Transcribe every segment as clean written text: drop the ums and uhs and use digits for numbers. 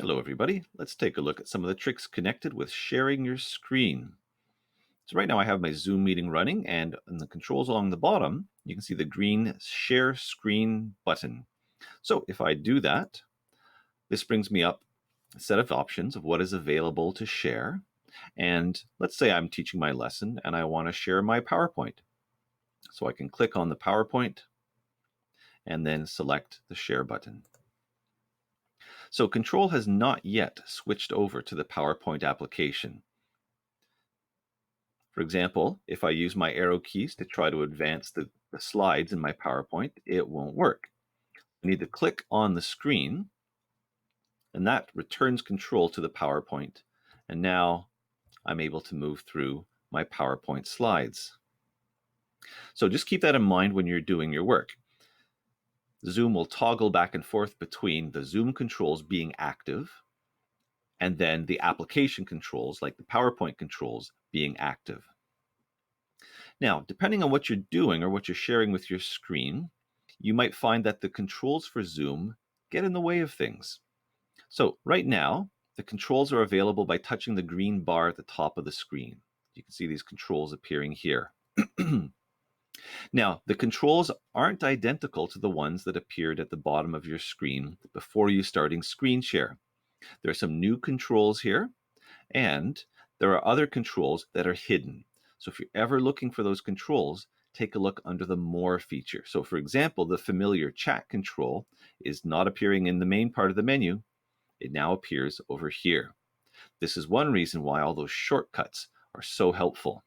Hello everybody, let's take a look at some of the tricks connected with sharing your screen. So right now I have my Zoom meeting running, and in the controls along the bottom, you can see the green Share Screen button. So if I do that, this brings me up a set of options of what is available to share. And let's say I'm teaching my lesson and I want to share my PowerPoint. So I can click on the PowerPoint and then select the Share button. So Control has not yet switched over to the PowerPoint application. For example, if I use my arrow keys to try to advance the slides in my PowerPoint, it won't work. I need to click on the screen, and that returns control to the PowerPoint. And now I'm able to move through my PowerPoint slides. So just keep that in mind when you're doing your work. Zoom will toggle back and forth between the Zoom controls being active and then the application controls, like the PowerPoint controls, being active. Now, depending on what you're doing or what you're sharing with your screen, you might find that the controls for Zoom get in the way of things. So right now, the controls are available by touching the green bar at the top of the screen. You can see these controls appearing here. Now, the controls aren't identical to the ones that appeared at the bottom of your screen before you starting screen share. There are some new controls here, and there are other controls that are hidden. So if you're ever looking for those controls, take a look under the More feature. So for example, the familiar chat control is not appearing in the main part of the menu. It now appears over here. This is one reason why all those shortcuts are so helpful.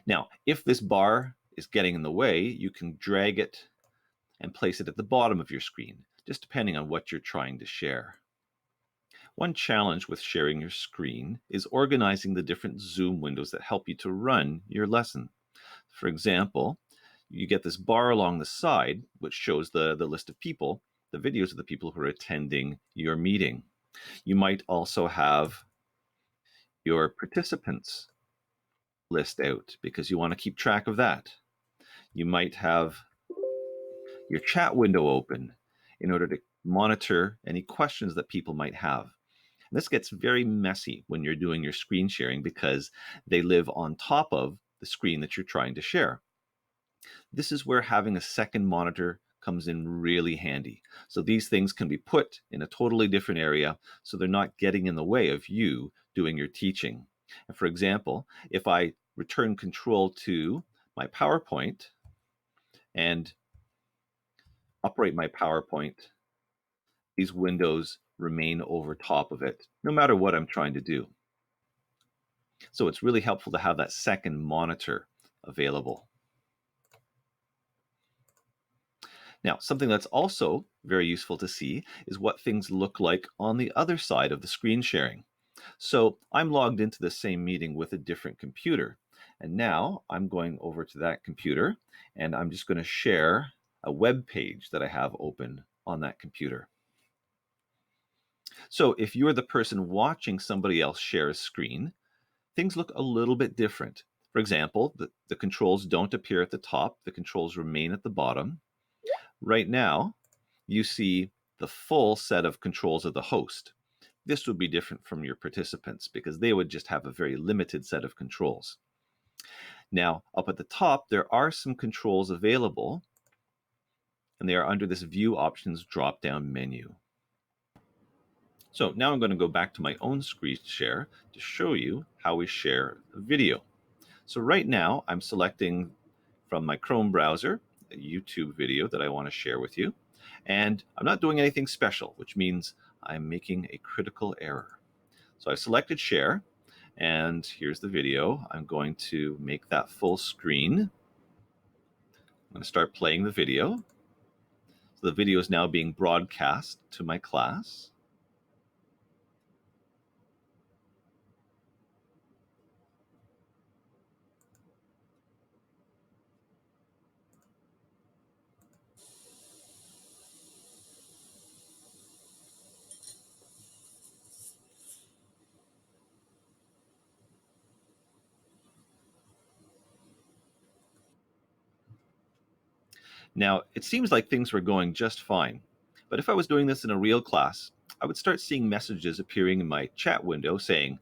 Now, if this bar is getting in the way, you can drag it and place it at the bottom of your screen, just depending on what you're trying to share. One challenge with sharing your screen is organizing the different Zoom windows that help you to run your lesson. For example, you get this bar along the side, which shows the list of people, the videos of the people who are attending your meeting. You might also have your participants list out because you want to keep track of that. You might have your chat window open in order to monitor any questions that people might have. This gets very messy when you're doing your screen sharing because they live on top of the screen that you're trying to share. This is where having a second monitor comes in really handy. So these things can be put in a totally different area so they're not getting in the way of you doing your teaching. And for example, if I return control to my PowerPoint and operate my PowerPoint, these windows remain over top of it, no matter what I'm trying to do. So it's really helpful to have that second monitor available. Now, something that's also very useful to see is what things look like on the other side of the screen sharing. So I'm logged into the same meeting with a different computer. And now I'm going over to that computer and I'm just going to share a web page that I have open on that computer. So if you're the person watching somebody else share a screen, things look a little bit different. For example, the controls don't appear at the top. The controls remain at the bottom. Right now, you see the full set of controls of the host. This would be different from your participants because they would just have a very limited set of controls. Now, up at the top, there are some controls available, and they are under this View Options drop-down menu. So now I'm going to go back to my own screen share to show you how we share a video. So right now, I'm selecting from my Chrome browser a YouTube video that I want to share with you. And I'm not doing anything special, which means I'm making a critical error. So I've selected share, and here's the video. I'm going to make that full screen. I'm going to start playing the video. So the video is now being broadcast to my class. Now, it seems like things were going just fine, but if I was doing this in a real class, I would start seeing messages appearing in my chat window saying,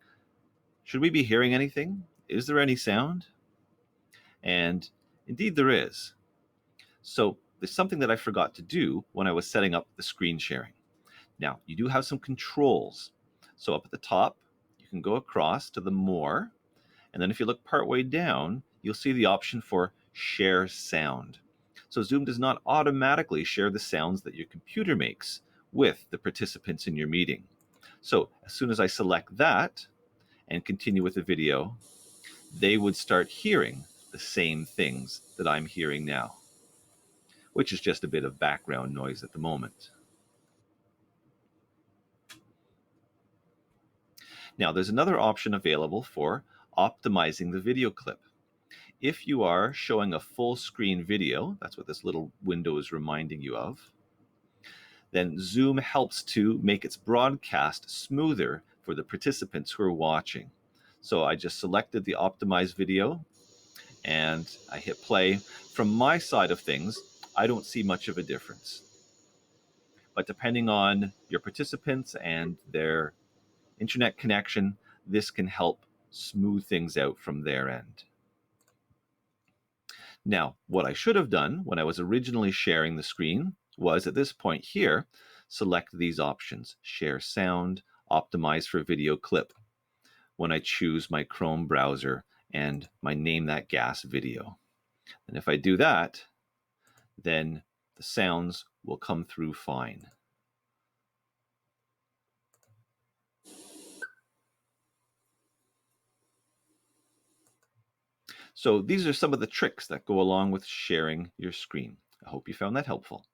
"Should we be hearing anything? Is there any sound?" And indeed there is. So there's something that I forgot to do when I was setting up the screen sharing. Now, you do have some controls. So up at the top, you can go across to the More, and then if you look partway down, you'll see the option for Share Sound. So Zoom does not automatically share the sounds that your computer makes with the participants in your meeting. So as soon as I select that and continue with the video, they would start hearing the same things that I'm hearing now, which is just a bit of background noise at the moment. Now, there's another option available for optimizing the video clip. If you are showing a full screen video, that's what this little window is reminding you of, then Zoom helps to make its broadcast smoother for the participants who are watching. So I just selected the optimized video and I hit play. From my side of things, I don't see much of a difference. But depending on your participants and their internet connection, this can help smooth things out from their end. Now, what I should have done when I was originally sharing the screen was at this point here, select these options: share sound, optimize for video clip, when I choose my Chrome browser and my name that gas video. And if I do that, then the sounds will come through fine. So these are some of the tricks that go along with sharing your screen. I hope you found that helpful.